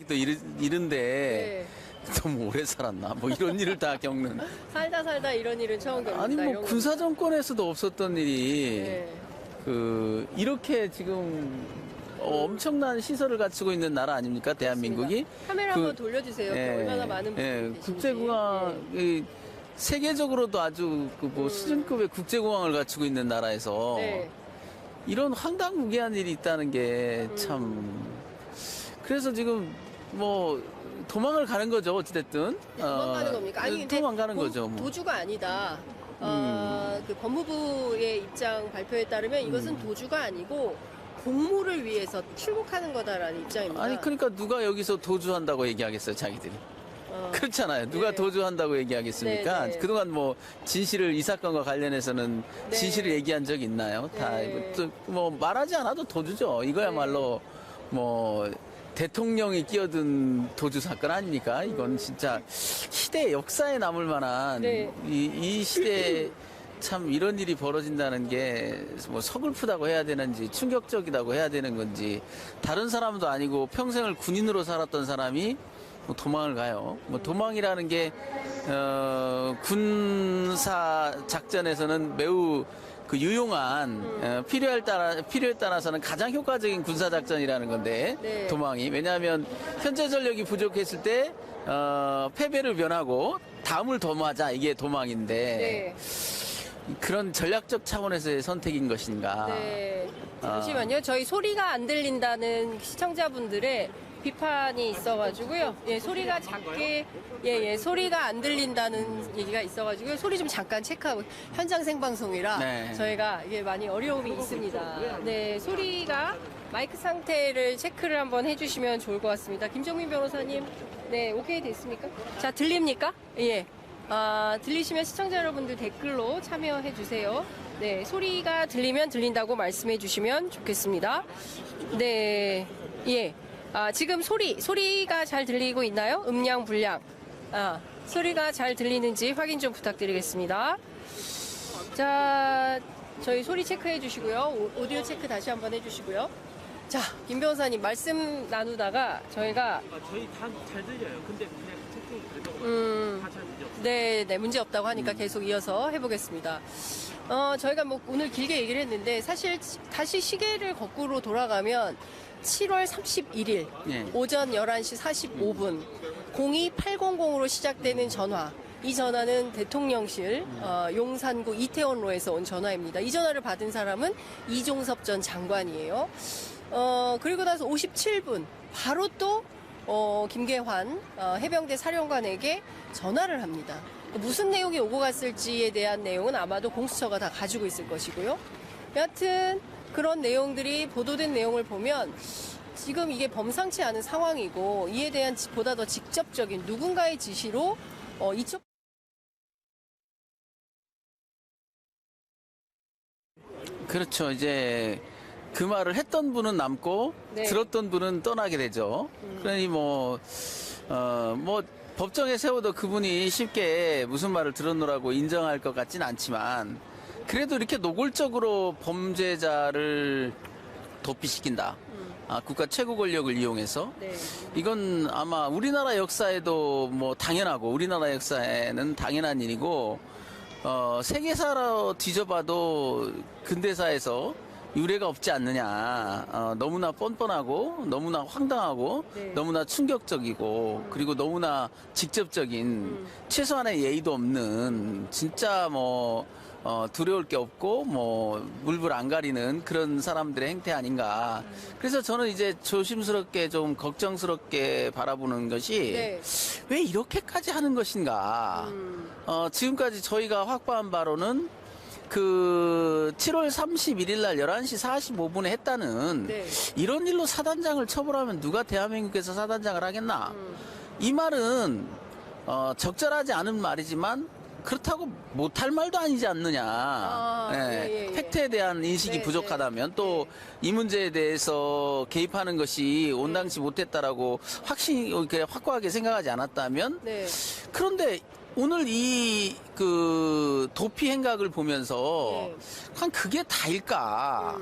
또 이른데 네. 너무 오래 살았나? 뭐 이런 일을 다 겪는. 살다 이런 일은 처음 겪는다. 아니 뭐 이런 군사 겁니다. 정권에서도 없었던 일이 네. 이렇게 지금 엄청난 시설을 갖추고 있는 나라 아닙니까? 대한민국이. 카메라 한번 돌려주세요. 얼마나 많은 분들이 계신지. 국제공항 세계적으로도 아주 수준급의 국제공항을 갖추고 있는 나라에서 네. 이런 황당무계한 일이 있다는 게 참. 그래서 지금 뭐 도망을 가는 거죠. 어찌됐든. 도망가는 겁니까? 아니 근데 도망가는 거죠. 뭐. 도주가 아니다. 그 법무부의 입장 발표에 따르면 이것은 도주가 아니고 공모를 위해서 출국하는 거다라는 입장입니다. 아니 그러니까 누가 여기서 도주한다고 얘기하겠어요, 자기들이. 그렇잖아요. 누가 네. 도주한다고 얘기하겠습니까? 네, 네. 그동안 뭐 진실을 이 사건과 관련해서는 네. 진실을 얘기한 적 있나요? 다 네. 뭐 말하지 않아도 도주죠. 이거야말로 뭐 대통령이 끼어든 도주 사건 아닙니까? 이건 진짜 시대 역사에 남을 만한 네. 이 시대에 참 이런 일이 벌어진다는 게 뭐 서글프다고 해야 되는지 충격적이라고 해야 되는 건지 다른 사람도 아니고 평생을 군인으로 살았던 사람이 뭐 도망을 가요. 뭐 도망이라는 게 군사 작전에서는 매우 유용한 필요에 따라서는 가장 효과적인 군사 작전이라는 건데 네. 도망이 왜냐하면 현재 전력이 부족했을 때 패배를 면하고 다음을 도모하자 이게 도망인데 네. 그런 전략적 차원에서의 선택인 것인가? 네. 잠시만요. 저희 소리가 안 들린다는 시청자분들의 비판이 있어가지고요. 예, 소리가 작게, 소리가 안 들린다는 얘기가 있어가지고요. 소리 좀 잠깐 체크하고, 현장 생방송이라 네. 저희가 이게 많이 어려움이 있습니다. 네, 소리가 마이크 상태를 체크를 한번 해주시면 좋을 것 같습니다. 김종민 변호사님, 네, 오케이 됐습니까? 자, 들립니까? 예. 들리시면 시청자 여러분들 댓글로 참여해 주세요. 네, 소리가 들리면 들린다고 말씀해 주시면 좋겠습니다. 네, 예. 지금 소리가 잘 들리고 있나요? 음량, 불량. 소리가 잘 들리는지 확인 좀 부탁드리겠습니다. 자, 저희 소리 체크해 주시고요. 오디오 체크 다시 한번 해 주시고요. 자, 김 변호사님 말씀 나누다가 저희가 저희 다 잘 들려요. 근데 그냥 채팅 들어가고 다 잘 들려. 네, 문제 없다고 하니까 계속 이어서 해보겠습니다. 저희가 뭐 오늘 길게 얘기를 했는데 사실 다시 시계를 거꾸로 돌아가면 7월 31일 네. 오전 11시 45분 02800으로 시작되는 전화. 이 전화는 대통령실 용산구 이태원로에서 온 전화입니다. 이 전화를 받은 사람은 이종섭 전 장관이에요. 그리고 나서 57분 바로 또 김계환 해병대 사령관에게 전화를 합니다. 무슨 내용이 오고 갔을지에 대한 내용은 아마도 공수처가 다 가지고 있을 것이고요. 여하튼 그런 내용들이 보도된 내용을 보면 지금 이게 범상치 않은 상황이고 이에 대한 보다 더 직접적인 누군가의 지시로 이쪽 그렇죠. 이제 그 말을 했던 분은 남고 네. 들었던 분은 떠나게 되죠. 그러니 뭐 법정에 세워도 그분이 쉽게 무슨 말을 들었노라고 인정할 것 같진 않지만 그래도 이렇게 노골적으로 범죄자를 도피시킨다. 국가 최고 권력을 이용해서 네. 이건 아마 우리나라 역사에도 뭐 당연하고 우리나라 역사에는 당연한 일이고 세계사로 뒤져봐도 근대사에서 유례가 없지 않느냐. 너무나 뻔뻔하고 너무나 황당하고 네. 너무나 충격적이고 그리고 너무나 직접적인 최소한의 예의도 없는 진짜 뭐 두려울 게 없고 뭐 물불 안 가리는 그런 사람들의 행태 아닌가. 그래서 저는 이제 조심스럽게 좀 걱정스럽게 바라보는 것이 네. 왜 이렇게까지 하는 것인가. 지금까지 저희가 확보한 바로는 그 7월 31일 날 11시 45분에 했다는 네. 이런 일로 사단장을 처벌하면 누가 대한민국에서 사단장을 하겠나. 이 말은 적절하지 않은 말이지만 그렇다고 못할 말도 아니지 않느냐. 예. 팩트에 대한 인식이 네, 부족하다면 또 이 문제에 대해서 개입하는 것이 온당치 못했다라고 확고하게 생각하지 않았다면 네. 그런데 오늘 이 도피 행각을 보면서 네. 그게 다일까?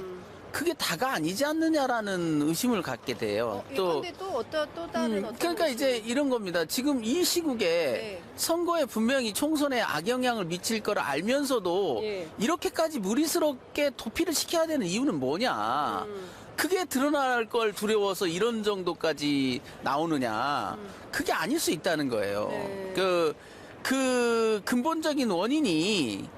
그게 다가 아니지 않느냐라는 의심을 갖게 돼요. 그런데 또 다른 어떤 그러니까 것이- 이제 이런 겁니다. 지금 이 시국에 네. 선거에 분명히 총선에 악영향을 미칠 걸 알면서도 예. 이렇게까지 무리스럽게 도피를 시켜야 되는 이유는 뭐냐. 그게 드러날 걸 두려워서 이런 정도까지 나오느냐. 그게 아닐 수 있다는 거예요. 네. 그 근본적인 원인이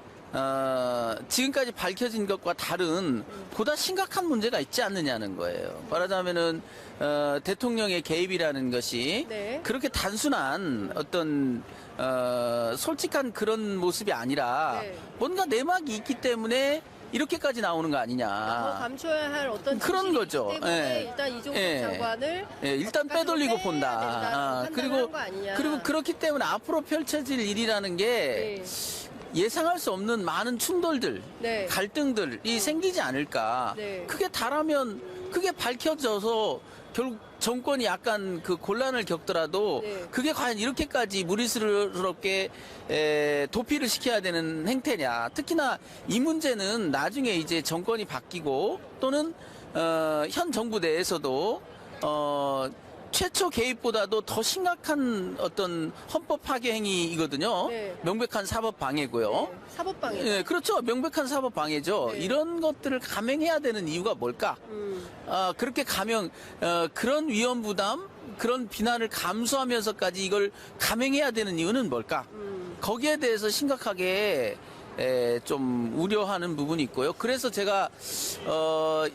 지금까지 밝혀진 것과 다른 보다 심각한 문제가 있지 않느냐는 거예요. 말하자면은 대통령의 개입이라는 것이 네. 그렇게 단순한 어떤 솔직한 그런 모습이 아니라 네. 뭔가 내막이 있기 때문에 이렇게까지 나오는 거 더 아니냐. 감춰야 할 어떤 그런 진실이 거죠. 있기 때문에 예. 일단 이종석 예. 장관을 일단 바깥으로 빼돌리고 빼야 본다. 된다는 판단을 한 거 아니냐. 그리고 그렇기 때문에 앞으로 펼쳐질 일이라는 게 네. 예상할 수 없는 많은 충돌들, 네. 갈등들이 생기지 않을까. 네. 그게 다라면 그게 밝혀져서 결국 정권이 약간 그 곤란을 겪더라도 네. 그게 과연 이렇게까지 무리스럽게 도피를 시켜야 되는 행태냐. 특히나 이 문제는 나중에 이제 정권이 바뀌고 또는 현 정부 내에서도 최초 개입보다도 더 심각한 어떤 헌법 파괴 행위이거든요. 네. 명백한 사법 방해고요. 네. 사법방해. 예, 그렇죠. 명백한 사법 방해죠. 네. 이런 것들을 감행해야 되는 이유가 뭘까? 그렇게 그런 위험 부담, 그런 비난을 감수하면서까지 이걸 감행해야 되는 이유는 뭘까? 거기에 대해서 심각하게 좀 우려하는 부분이 있고요. 그래서 제가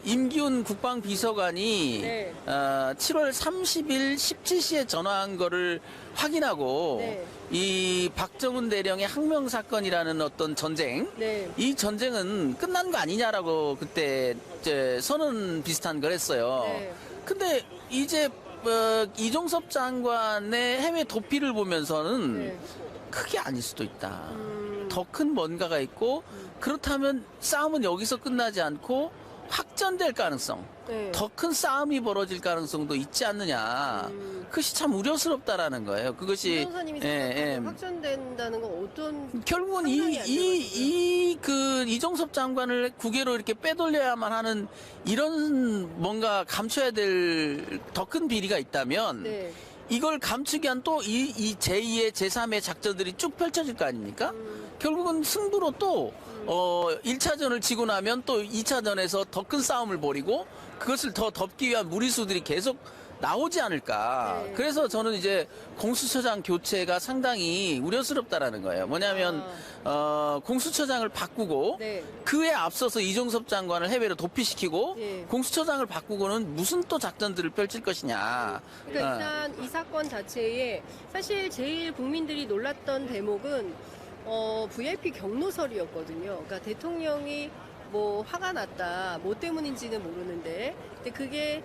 임기훈 국방비서관이 네. 7월 30일 17시에 전화한 거를 확인하고 네. 이 박정훈 대령의 항명 사건이라는 어떤 전쟁, 네. 이 전쟁은 끝난 거 아니냐라고 그때 이제 선언 비슷한 걸 했어요. 네. 근데 이제 이종섭 장관의 해외 도피를 보면서는 네. 크게 아닐 수도 있다. 더 큰 뭔가가 있고 그렇다면 싸움은 여기서 끝나지 않고 확전될 가능성, 네. 더 큰 싸움이 벌어질 가능성도 있지 않느냐. 그것이 참 우려스럽다라는 거예요. 그것이 변호사님이 생각하는 확전된다는 건 어떤 결국은 상상이 안 되거든요. 이종섭 장관을 국외로 이렇게 빼돌려야만 하는 이런 뭔가 감춰야 될 더 큰 비리가 있다면 네. 이걸 감추기 위한 또 이 제2의 제3의 작전들이 쭉 펼쳐질 거 아닙니까? 결국은 승부로 또 1차전을 지고 나면 또 2차전에서 더 큰 싸움을 벌이고 그것을 더 덮기 위한 무리수들이 계속 나오지 않을까. 네. 그래서 저는 이제 공수처장 교체가 상당히 우려스럽다라는 거예요. 뭐냐면 공수처장을 바꾸고 네. 그에 앞서서 이종섭 장관을 해외로 도피시키고 예. 공수처장을 바꾸고는 무슨 또 작전들을 펼칠 것이냐. 그러니까 일단 이 사건 자체에 사실 제일 국민들이 놀랐던 대목은 VIP 경로설이었거든요. 그러니까 대통령이 뭐 화가 났다, 뭐 때문인지는 모르는데, 근데 그게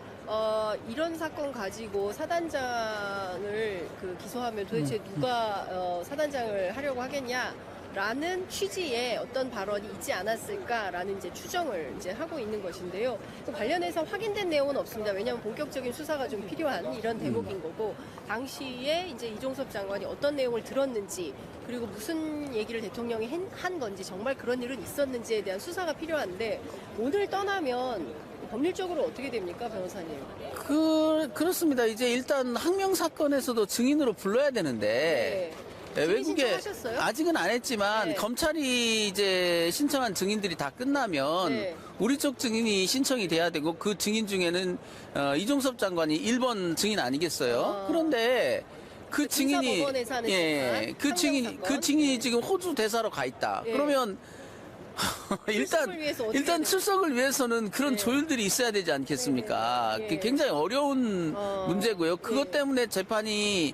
이런 사건 가지고 사단장을 기소하면 도대체 누가 사단장을 하려고 하겠냐? 라는 취지의 어떤 발언이 있지 않았을까라는 이제 추정을 이제 하고 있는 것인데요. 그 관련해서 확인된 내용은 없습니다. 왜냐하면 본격적인 수사가 좀 필요한 이런 대목인 거고, 당시에 이제 이종섭 장관이 어떤 내용을 들었는지, 그리고 무슨 얘기를 대통령이 한 건지, 정말 그런 일은 있었는지에 대한 수사가 필요한데, 오늘 떠나면 법률적으로 어떻게 됩니까, 변호사님? 그렇습니다. 이제 일단 항명 사건에서도 증인으로 불러야 되는데 증인 신청하셨어요? 아직은 안 했지만 네. 검찰이 이제 신청한 증인들이 다 끝나면 네. 우리 쪽 증인이 신청이 돼야 되고 그 증인 중에는 이종섭 장관이 1번 증인 아니겠어요? 그런데 그 증인이 군사법원에서 하는 사건, 그 증인이 항명 사건. 그 지금 호주 대사로 가 있다. 예. 그러면 출석을 위해서 어떻게 일단 해야 출석을 위해서는 그런 네. 조율들이 있어야 되지 않겠습니까? 네. 그게 굉장히 어려운 문제고요. 그것 네. 때문에 재판이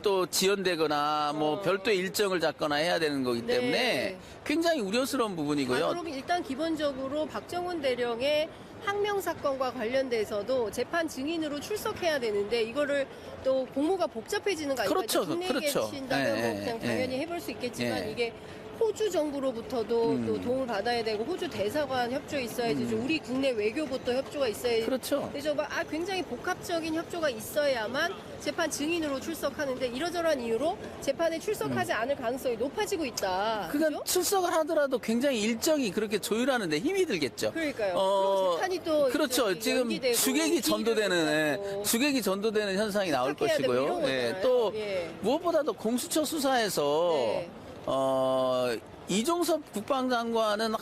또 지연되거나 뭐 별도의 일정을 잡거나 해야 되는 거기 네. 때문에 굉장히 우려스러운 부분이고요. 그럼 일단 기본적으로 박정훈 대령의 항명 사건과 관련돼서도 재판 증인으로 출석해야 되는데 이거를 또 공모가 복잡해지는 거 아닙니까? 그렇죠. 국내에 그렇죠. 계신다면 예, 뭐 예, 그냥 예. 당연히 해볼 수 있겠지만 예. 이게 호주 정부로부터도 음. 또 도움을 받아야 되고 호주 대사관 협조 있어야지 좀 우리 국내 외교부터 협조가 있어야지. 그렇죠. 그래서 굉장히 복합적인 협조가 있어야만 재판 증인으로 출석하는데 이러저러한 이유로 재판에 출석하지 않을 가능성이 높아지고 있다. 그러니까 그죠? 출석을 하더라도 굉장히 일정이 그렇게 조율하는데 힘이 들겠죠. 그러니까요. 그리고 재판이 또 그렇죠. 저기 지금 연기되고 주객이 전도되는 못하고. 주객이 전도되는 현상이 나올 부탁해야 되고 것이고요. 이런 예, 거잖아요. 또 예. 무엇보다도 공수처 수사에서 네. 이종섭 국방장관은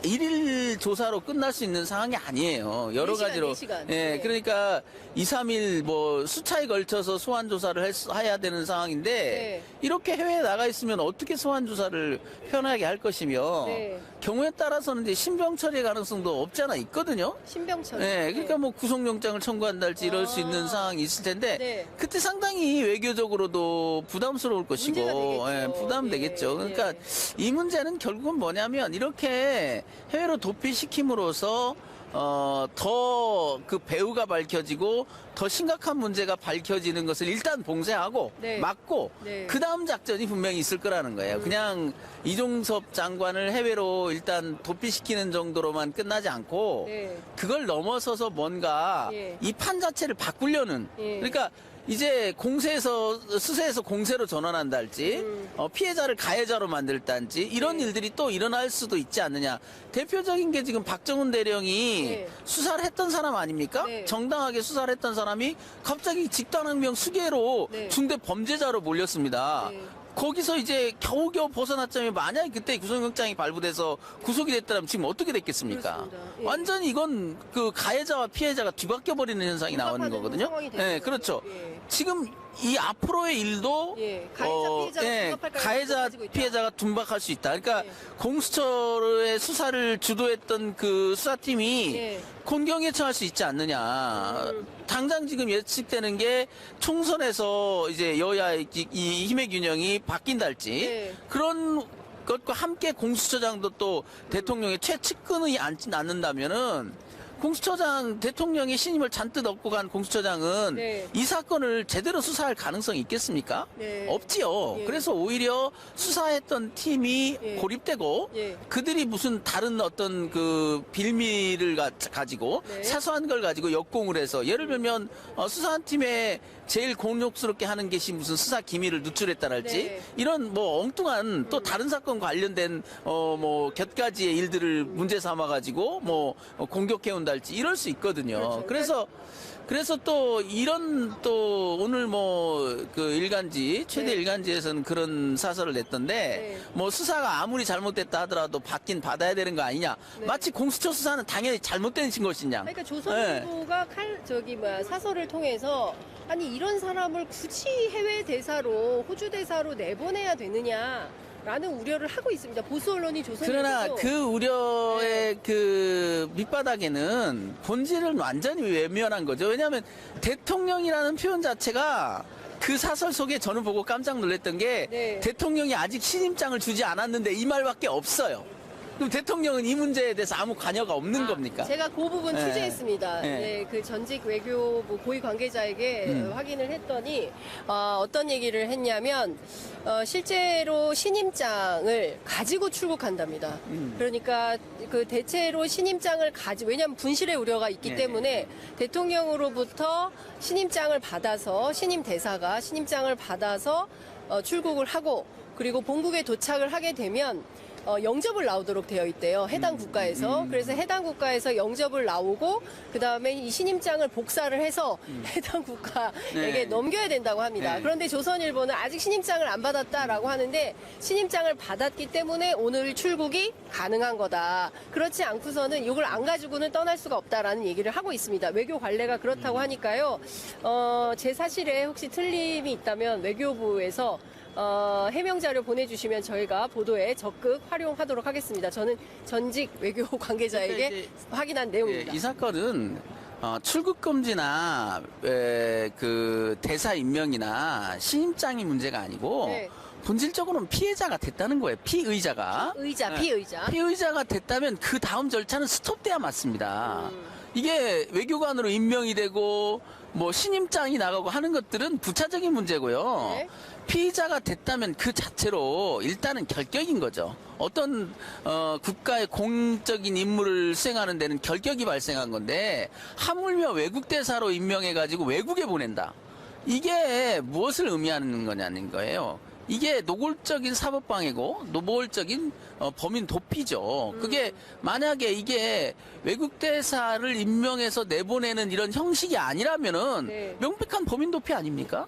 일일 조사로 끝날 수 있는 상황이 아니에요. 여러 4시간, 가지로. 4시간. 예, 네. 그러니까 2, 3일 뭐 수차에 걸쳐서 소환 조사를 해야 되는 상황인데 네. 이렇게 해외에 나가 있으면 어떻게 소환 조사를 편하게 할 것이며 네. 경우에 따라서는 이제 신병 처리 가능성도 없지 않아 있거든요. 신병철. 네, 그러니까 뭐 구속영장을 청구한달지 이럴 수 있는 상황이 있을 텐데 네. 그때 상당히 외교적으로도 부담스러울 것이고 문제가 되겠죠. 예, 부담되겠죠. 예, 그러니까 예. 이 문제는 결국은 뭐냐면 이렇게 해외로 도피시킴으로써 더 그 배후가 밝혀지고 더 심각한 문제가 밝혀지는 것을 일단 봉쇄하고 네. 막고 네. 그 다음 작전이 분명히 있을 거라는 거예요. 그냥 이종섭 장관을 해외로 일단 도피시키는 정도로만 끝나지 않고 네. 그걸 넘어서서 뭔가 예. 이 판 자체를 바꾸려는 예. 그러니까 이제 수세에서 공세로 전환한다 할지 피해자를 가해자로 만들다든지 이런 예. 일들이 또 일어날 수도 있지 않느냐. 대표적인 게 지금 박정훈 대령이 예. 수사를 했던 사람 아닙니까? 네. 정당하게 수사를 했던 사람이 갑자기 집단혁명 수괴로 네. 중대 범죄자로 몰렸습니다. 네. 거기서 이제 겨우겨우 벗어났자면 만약에 그때 구속영장이 발부돼서 구속이 됐다면 지금 어떻게 됐겠습니까? 그렇습니다. 예. 완전히 이건 그 가해자와 피해자가 뒤바뀌어 버리는 현상이 나오는 봉합하는 거거든요. 상황이 되는 네, 거죠. 그렇죠. 예. 지금 이 앞으로의 일도 예, 가해자, 피해자가 둔갑할 가능성이 가해자 높아지고 있다. 피해자가 둔박할 수 있다. 그러니까 예. 공수처의 수사를 주도했던 그 수사팀이 예. 곤경에 처할 수 있지 않느냐. 당장 지금 예측되는 게 총선에서 이제 여야의 이 힘의 균형이 바뀐달지 네. 그런 것과 함께 공수처장도 또 대통령의 최측근이 앉지 않는다면은 공수처장 대통령이 신임을 잔뜩 얻고 간 공수처장은 네. 이 사건을 제대로 수사할 가능성이 있겠습니까? 네. 없지요. 예. 그래서 오히려 수사했던 팀이 예. 고립되고 예. 그들이 무슨 다른 어떤 그 빌미를 가지고 네. 사소한 걸 가지고 역공을 해서 예를 들면 수사한 팀에 제일 곤욕스럽게 하는 것이 무슨 수사 기밀을 누출했다랄지 네. 이런 뭐 엉뚱한 또 다른 사건 관련된 뭐 곁가지의 일들을 문제 삼아 가지고 뭐 공격해 온달지 이럴 수 있거든요. 그렇죠. 그래서 또 이런 또 오늘 뭐 그 일간지 최대 네. 일간지에서는 그런 사설을 냈던데 네. 뭐 수사가 아무리 잘못됐다 하더라도 받긴 받아야 되는 거 아니냐. 네. 마치 공수처 수사는 당연히 잘못된 것이냐. 그러니까 조선일보가 사설을 통해서 아니 이런 사람을 굳이 해외 대사로 호주 대사로 내보내야 되느냐라는 우려를 하고 있습니다. 보수 언론이 조선일보도 그러나 그 우려의 네. 그 밑바닥에는 본질은 완전히 외면한 거죠. 왜냐하면 대통령이라는 표현 자체가 그 사설 속에 저는 보고 깜짝 놀랐던 게 네. 대통령이 아직 신임장을 주지 않았는데 이 말밖에 없어요. 그럼 대통령은 이 문제에 대해서 아무 관여가 없는 겁니까? 제가 그 부분 네. 취재했습니다. 네. 네, 그 전직 외교부 고위 관계자에게 확인을 했더니 어떤 얘기를 했냐면 실제로 신임장을 가지고 출국한답니다. 그러니까 그 대체로 신임장을 왜냐하면 분실의 우려가 있기 네. 때문에 대통령으로부터 신임장을 받아서 신임 대사가 신임장을 받아서 출국을 하고 그리고 본국에 도착을 하게 되면 영접을 나오도록 되어 있대요. 해당 국가에서. 그래서 해당 국가에서 영접을 나오고 그다음에 이 신임장을 복사를 해서 해당 국가에게 네. 넘겨야 된다고 합니다. 네. 그런데 조선일보는 아직 신임장을 안 받았다라고 하는데 신임장을 받았기 때문에 오늘 출국이 가능한 거다. 그렇지 않고서는 이걸 안 가지고는 떠날 수가 없다라는 얘기를 하고 있습니다. 외교 관례가 그렇다고 하니까요. 제 사실에 혹시 틀림이 있다면 외교부에서 해명 자료 보내주시면 저희가 보도에 적극 활용하도록 하겠습니다. 저는 전직 외교 관계자에게 그러니까 이제 확인한 예, 내용입니다. 이 사건은 출국 금지나 그 대사 임명이나 신임장이 문제가 아니고 네. 본질적으로는 피해자가 됐다는 거예요. 피의자가. 피의자. 피의자가 됐다면 그 다음 절차는 스톱돼야 맞습니다. 이게 외교관으로 임명이 되고 뭐 신임장이 나가고 하는 것들은 부차적인 문제고요. 네. 피의자가 됐다면 그 자체로 일단은 결격인 거죠. 어떤 국가의 공적인 임무를 수행하는 데는 결격이 발생한 건데 하물며 외국 대사로 임명해가지고 외국에 보낸다. 이게 무엇을 의미하는 거냐는 거예요. 이게 노골적인 사법방해고 노골적인 범인 도피죠. 그게 만약에 이게 외국 대사를 임명해서 내보내는 이런 형식이 아니라면은 네. 명백한 범인 도피 아닙니까?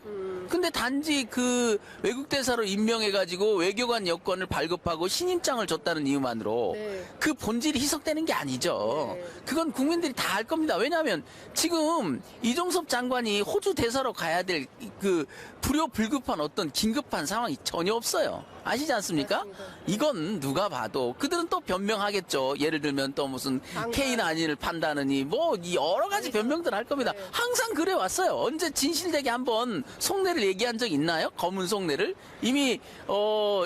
근데 단지 그 외국 대사로 임명해가지고 외교관 여권을 발급하고 신임장을 줬다는 이유만으로 네. 그 본질이 희석되는 게 아니죠. 네. 그건 국민들이 다 알 겁니다. 왜냐하면 지금 이종섭 장관이 호주 대사로 가야 될 그 불효불급한 어떤 긴급한 상황이 전혀 없어요. 아시지 않습니까? 맞습니다. 이건 누가 봐도 그들은 또 변명하겠죠. 예를 들면 또 무슨 장관. K인 아닌을 판다느니 뭐 여러 가지 변명들 할 겁니다. 네. 항상 그래 왔어요. 언제 진실되게 한번 속내를 얘기한 적 있나요? 검은 속내를 이미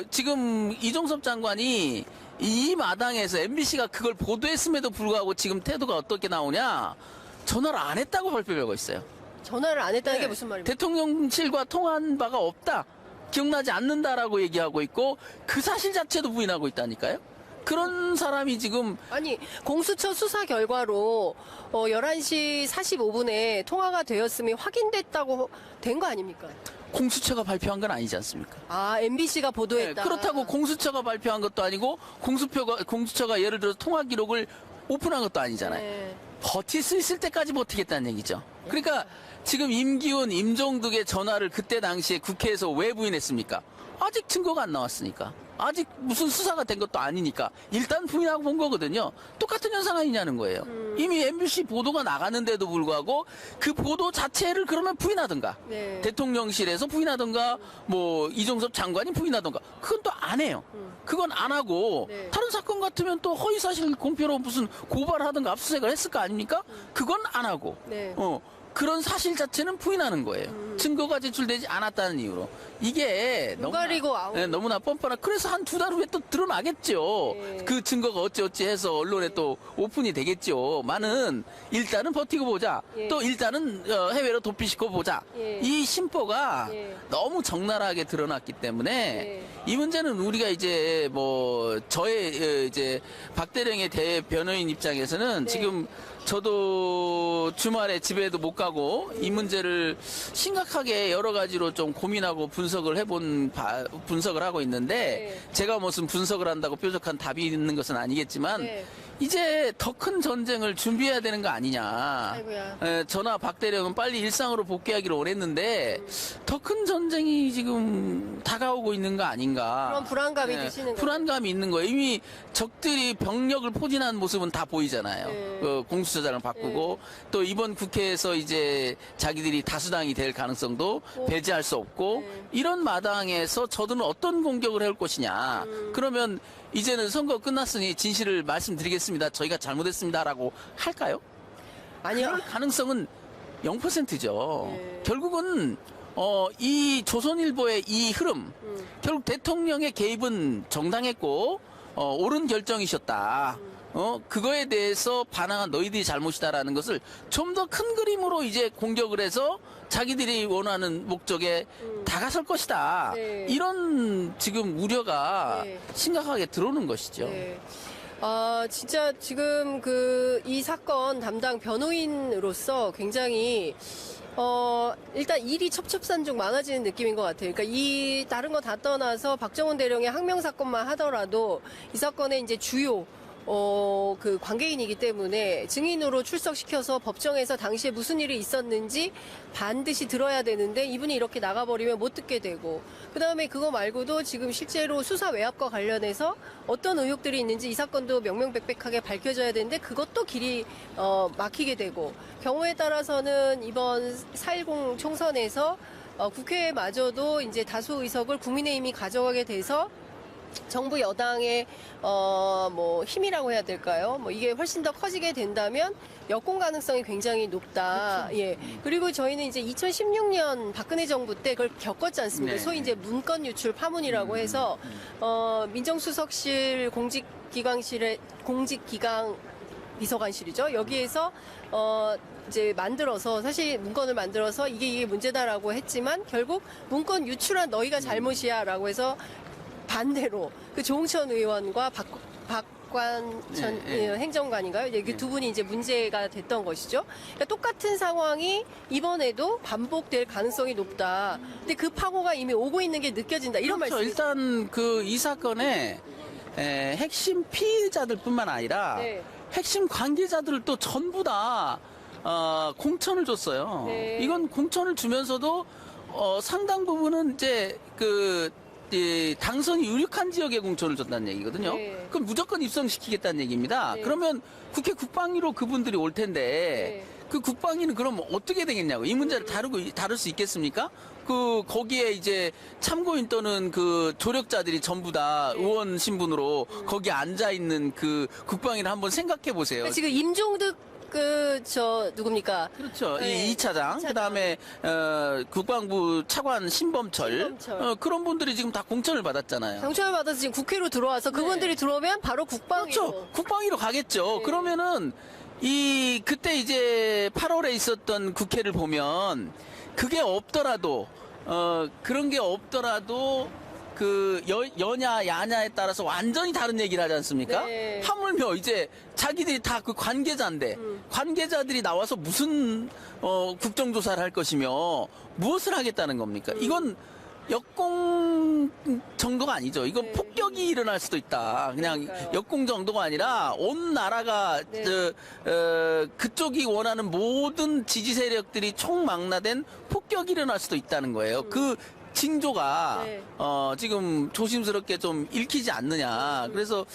지금 이종섭 장관이 이 마당에서 MBC가 그걸 보도했음에도 불구하고 지금 태도가 어떻게 나오냐? 전화를 안 했다고 발표하고 있어요. 전화를 안 했다는 게 네. 무슨 말입니까? 대통령실과 통화한 바가 없다. 기억나지 않는다라고 얘기하고 있고 그 사실 자체도 부인하고 있다니까요. 그런 사람이 지금 아니, 공수처 수사 결과로 11시 45분에 통화가 되었음이 확인됐다고 된 거 아닙니까? 공수처가 발표한 건 아니지 않습니까? 아, MBC가 네, 보도했다. 그렇다고 공수처가 발표한 것도 아니고 공수처가 예를 들어서 통화 기록을 오픈한 것도 아니잖아요. 네. 버틸 수 있을 때까지 버티겠다는 얘기죠. 그러니까 지금 임기훈, 임종득의 전화를 그때 당시에 국회에서 왜 부인했습니까? 아직 증거가 안 나왔으니까. 아직 무슨 수사가 된 것도 아니니까 일단 부인하고 본 거거든요. 똑같은 현상 아니냐는 거예요. 이미 MBC 보도가 나갔는데도 불구하고 그 보도 자체를 그러면 부인하든가 네. 대통령실에서 부인하든가 뭐 이종섭 장관이 부인하든가 그건 또 안 해요. 그건 안 하고 네. 다른 사건 같으면 또 허위사실 공표로 무슨 고발하든가 압수수색을 했을 거 아닙니까? 그건 안 하고 네. 그런 사실 자체는 부인하는 거예요. 증거가 제출되지 않았다는 이유로. 이게 눈 가리고 아우. 너무나 뻔뻔한. 그래서 한 두 달 후에 또 드러나겠죠. 네. 그 증거가 어찌어찌 해서 언론에 또 오픈이 되겠죠. 많은 일단은 버티고 보자. 예. 또 일단은 해외로 도피시켜 보자. 예. 이 심보가 예. 너무 적나라하게 드러났기 때문에 예. 이 문제는 우리가 이제 뭐 저의 이제 박대령의 대변호인 입장에서는 네. 지금 저도 주말에 집에도 못 가고 이 문제를 심각하게 여러 가지로 좀 고민하고 분석을 분석을 하고 있는데 네. 제가 무슨 분석을 한다고 뾰족한 답이 있는 것은 아니겠지만 네. 이제 더 큰 전쟁을 준비해야 되는 거 아니냐. 아이고야. 저나 박대령은 빨리 일상으로 복귀하기를 원했는데 더 큰 전쟁이 지금 다가오고 있는 거 아닌가. 그런 불안감이 드시는 거예요? 불안감이 있는 거예요. 이미 적들이 병력을 포진한 모습은 다 보이잖아요. 네. 공수처장을 바꾸고 또 이번 국회에서 이제 자기들이 다수당이 될 가능성도 배제할 수 없고 네. 이런 마당에서 저들은 어떤 공격을 해올 것이냐. 그러면 이제는 선거 끝났으니 진실을 말씀드리겠습니다. 저희가 잘못했습니다라고 할까요? 아니요. 그럴 가능성은 0%죠. 네. 결국은 이 조선일보의 이 흐름, 결국 대통령의 개입은 정당했고 옳은 결정이셨다. 그거에 대해서 반항한 너희들이 잘못이다라는 것을 좀 더 큰 그림으로 이제 공격을 해서 자기들이 원하는 목적에 다가설 것이다. 네. 이런 지금 우려가 네. 심각하게 들어오는 것이죠. 네. 진짜 지금 이 사건 담당 변호인으로서 굉장히 일단 일이 첩첩산중 많아지는 느낌인 것 같아요. 그러니까 다른 거 다 떠나서 박정훈 대령의 항명 사건만 하더라도 이 사건의 이제 주요 그 관계인이기 때문에 증인으로 출석시켜서 법정에서 당시에 무슨 일이 있었는지 반드시 들어야 되는데 이분이 이렇게 나가버리면 못 듣게 되고 그 다음에 그거 말고도 지금 실제로 수사 외압과 관련해서 어떤 의혹들이 있는지 이 사건도 명명백백하게 밝혀져야 되는데 그것도 길이 막히게 되고 경우에 따라서는 이번 4.10 총선에서 국회마저도 이제 다수 의석을 국민의힘이 가져가게 돼서 정부 여당의 힘이라고 해야 될까요? 이게 훨씬 더 커지게 된다면 여권 가능성이 굉장히 높다. 그렇죠. 예. 그리고 저희는 이제 2016년 박근혜 정부 때 그걸 겪었지 않습니까? 네. 소위 이제 문건 유출 파문이라고 해서 민정수석실 공직기강 비서관실이죠. 여기에서 이제 만들어서 사실 문건을 만들어서 이게 문제다라고 했지만 결국 문건 유출한 너희가 잘못이야라고 해서 반대로 그 조홍천 의원과 박관천 행정관인가요? 그 두 분이 이제 문제가 됐던 것이죠. 그러니까 똑같은 상황이 이번에도 반복될 가능성이 높다. 근데 그 파고가 이미 오고 있는 게 느껴진다. 이런 그렇죠. 말씀. 일단 그 이 사건의 핵심 피의자들뿐만 아니라 네. 핵심 관계자들을 또 전부 다 공천을 줬어요. 네. 이건 공천을 주면서도 상당 부분은 이제 이 당선이 유력한 지역에 공천을 줬다는 얘기거든요. 네. 그럼 무조건 입성시키겠다는 얘기입니다. 네. 그러면 국회 국방위로 그분들이 올 텐데 네. 그 국방위는 그럼 어떻게 되겠냐고. 이 문제를 다룰 수 있겠습니까? 거기에 이제 참고인 또는 그 조력자들이 전부 다 네. 의원 신분으로 거기에 앉아 있는 그 국방위를 한번 생각해 보세요. 그러니까 지금 임종득 누굽니까? 그렇죠. 네. 이 2차장, 그다음에 국방부 차관 신범철, 그런 분들이 지금 다 공천을 받았잖아요. 당첨을 받아서 지금 국회로 들어와서 그분들이 들어오면 바로 국방위로. 그렇죠. 국방위로 가겠죠. 네. 그러면은 그때 이제 8월에 있었던 국회를 보면 그게 없더라도 그런 게 없더라도 그 여냐 야냐에 따라서 완전히 다른 얘기를 하지 않습니까? 네. 하물며 이제 자기들이 다 그 관계자인데 관계자들이 나와서 무슨 국정조사를 할 것이며 무엇을 하겠다는 겁니까? 이건 역공 정도가 아니죠. 이건 네. 폭격이 일어날 수도 있다. 그냥 그러니까요. 역공 정도가 아니라 온 나라가 네. 그쪽이 원하는 모든 지지 세력들이 총망라된 폭격이 일어날 수도 있다는 거예요. 그 징조가 네. 지금 조심스럽게 좀 읽히지 않느냐. 그래서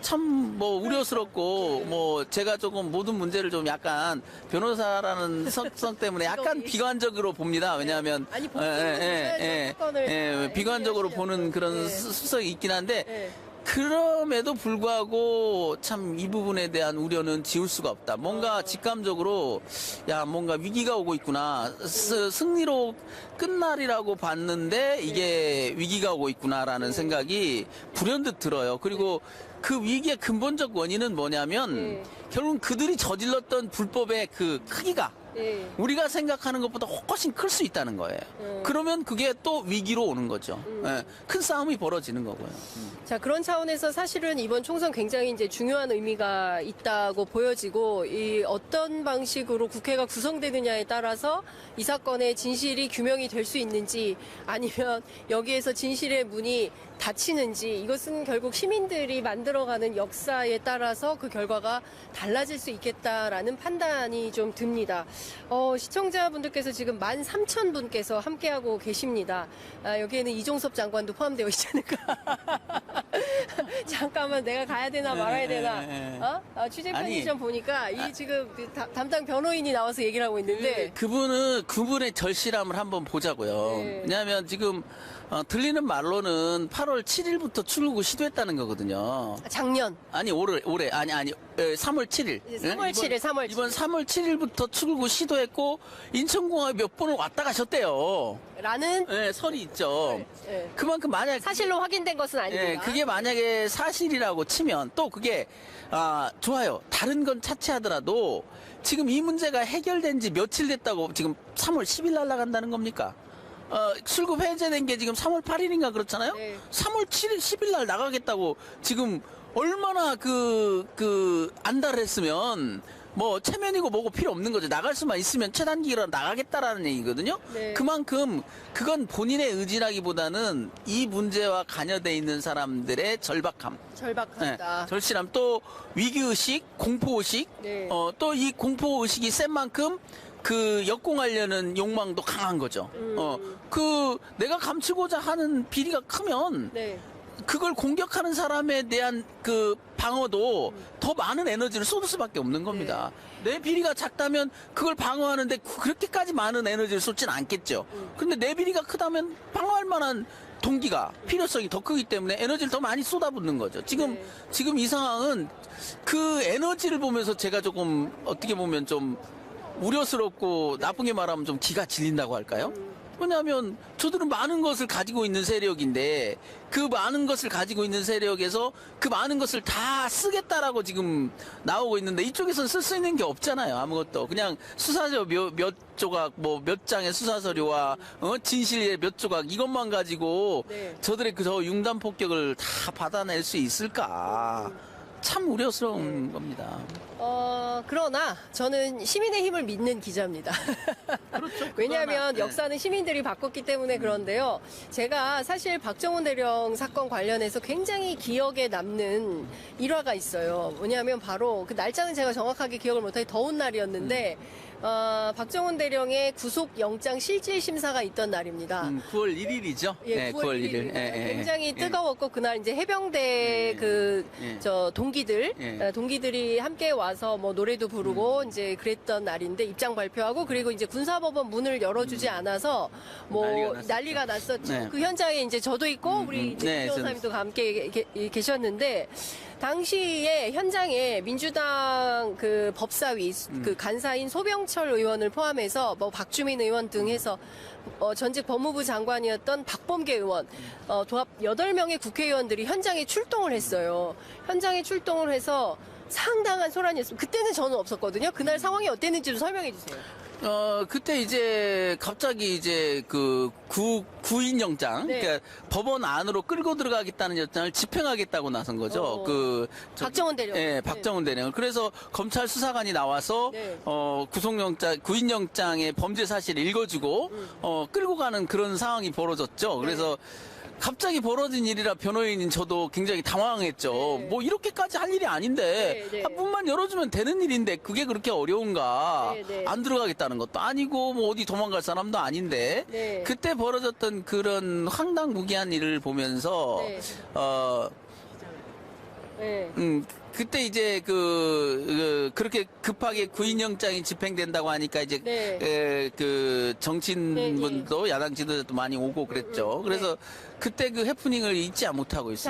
참 뭐 우려스럽고 뭐 제가 조금 모든 문제를 좀 약간 변호사라는 성격 때문에 약간 비관적으로 봅니다. 왜냐하면 아니, 본질을 보셔야죠. 사건을 다 비관적으로 해결하시려면. 보는 그런 네. 수석이 있긴 한데 네. 그럼에도 불구하고 참 이 부분에 대한 우려는 지울 수가 없다. 뭔가 직감적으로 뭔가 위기가 오고 있구나. 승리로 끝날이라고 봤는데 이게 위기가 오고 있구나라는 생각이 불현듯 들어요. 그리고 그 위기의 근본적 원인은 뭐냐면 결국은 그들이 저질렀던 불법의 그 크기가 네. 우리가 생각하는 것보다 훨씬 클 수 있다는 거예요. 그러면 그게 또 위기로 오는 거죠. 큰 싸움이 벌어지는 거고요. 자, 그런 차원에서 사실은 이번 총선 굉장히 이제 중요한 의미가 있다고 보여지고, 이 어떤 방식으로 국회가 구성되느냐에 따라서 이 사건의 진실이 규명이 될 수 있는지, 아니면 여기에서 진실의 문이 닫히는지, 이것은 결국 시민들이 만들어가는 역사에 따라서 그 결과가 달라질 수 있겠다라는 판단이 좀 듭니다. 시청자분들께서 지금 13,000분께서 함께하고 계십니다. 여기에는 이종섭 장관도 포함되어 있지 않을까. 잠깐만, 내가 가야 되나 말아야 되나. 취재 편의점 보니까 지금 담당 변호인이 나와서 얘기를 하고 있는데. 그분의 절실함을 한번 보자고요. 네. 왜냐하면 지금 들리는 말로는 8월 7일부터 출국 시도했다는 거거든요. 작년. 아니 올해 3월 7일. 3월 7일, 3월 7일. 이번 3월 7일부터 출국 시도했고 인천공항에 몇 번을 왔다 가셨대요. 라는 설이 있죠. 네. 그만큼 만약 사실로 확인된 것은 아닙니다. 그게 만약에 사실이라고 치면 또 그게 좋아요. 다른 건 차치하더라도 지금 이 문제가 해결된 지 며칠 됐다고 지금 3월 10일 날 나간다는 겁니까? 출국 해제된 게 지금 3월 8일인가 그렇잖아요? 네. 3월 7일, 10일 날 나가겠다고 지금 얼마나 안달했으면 뭐 체면이고 뭐고 필요 없는 거죠. 나갈 수만 있으면 최단기로 나가겠다라는 얘기거든요. 네. 그만큼 그건 본인의 의지라기보다는 이 문제와 관여돼 있는 사람들의 절박함. 절박하다. 절실함, 또 위기의식, 공포의식, 네. 또 이 공포의식이 센 만큼 그 역공하려는 욕망도 강한 거죠. 내가 감추고자 하는 비리가 크면 네. 그걸 공격하는 사람에 대한 그 방어도 더 많은 에너지를 쏟을 수밖에 없는 겁니다. 내 비리가 작다면 그걸 방어하는데 그렇게까지 많은 에너지를 쏟지는 않겠죠. 근데 내 비리가 크다면 방어할 만한 동기가, 필요성이 더 크기 때문에 에너지를 더 많이 쏟아붓는 거죠. 지금 이 상황은 그 에너지를 보면서 제가 조금 어떻게 보면 좀 우려스럽고 나쁘게 말하면 좀 기가 질린다고 할까요? 왜냐하면 저들은 많은 것을 가지고 있는 세력인데 그 많은 것을 가지고 있는 세력에서 그 많은 것을 다 쓰겠다라고 지금 나오고 있는데 이쪽에서는 쓸 수 있는 게 없잖아요. 아무것도. 그냥 수사서 몇 조각 뭐 몇 장의 수사서류와 진실의 몇 조각 이것만 가지고 네. 저들의 그 저 융단 폭격을 다 받아낼 수 있을까? 참 우려스러운 겁니다. 그러나 저는 시민의 힘을 믿는 기자입니다. 그렇죠. 왜냐하면 네. 역사는 시민들이 바꿨기 때문에 그런데요. 제가 사실 박정훈 대령 사건 관련해서 굉장히 기억에 남는 일화가 있어요. 뭐냐면 바로 그 날짜는 제가 정확하게 기억을 못하게 더운 날이었는데 박정훈 대령의 구속영장 실질 심사가 있던 날입니다. 9월 1일이죠? 예, 9월 1일. 굉장히 뜨거웠고 그날 이제 해병대 동기들이 함께 와서 뭐 노래도 부르고 이제 그랬던 날인데 입장 발표하고 그리고 이제 군사법원 문을 열어주지 않아서 뭐 난리가 났었죠. 네. 그 현장에 이제 저도 있고 우리 이제 네, 김정사님도 함께 계셨는데 당시에 현장에 민주당 그 법사위 그 간사인 소병철 의원을 포함해서 뭐 박주민 의원 등 해서 전직 법무부 장관이었던 박범계 의원 도합 8명의 국회의원들이 현장에 출동을 했어요. 현장에 출동을 해서 상당한 소란이었습니다. 그때는 저는 없었거든요. 그날 상황이 어땠는지 좀 설명해 주세요. 그때 이제 갑자기 이제 그 구인 영장, 네. 그러니까 법원 안으로 끌고 들어가겠다는 영장을 집행하겠다고 나선 거죠. 박정훈 대령. 예, 박정훈 대령을. 그래서 검찰 수사관이 나와서 네. 구인 영장의 범죄 사실을 읽어주고 끌고 가는 그런 상황이 벌어졌죠. 그래서 갑자기 벌어진 일이라 변호인인 저도 굉장히 당황했죠. 네. 뭐 이렇게까지 할 일이 아닌데 네, 네. 문만 열어주면 되는 일인데 그게 그렇게 어려운가? 네, 네. 안 들어가겠다는 것도 아니고 뭐 어디 도망갈 사람도 아닌데 네. 그때 벌어졌던 그런 황당무계한 일을 보면서 네. 네. 그때 이제 그렇게 급하게 구인영장이 집행된다고 하니까 이제 네. 그 정치인분도 야당 지도자도 많이 오고 그랬죠. 그래서 그때 그 해프닝을 잊지 못하고 있습니다.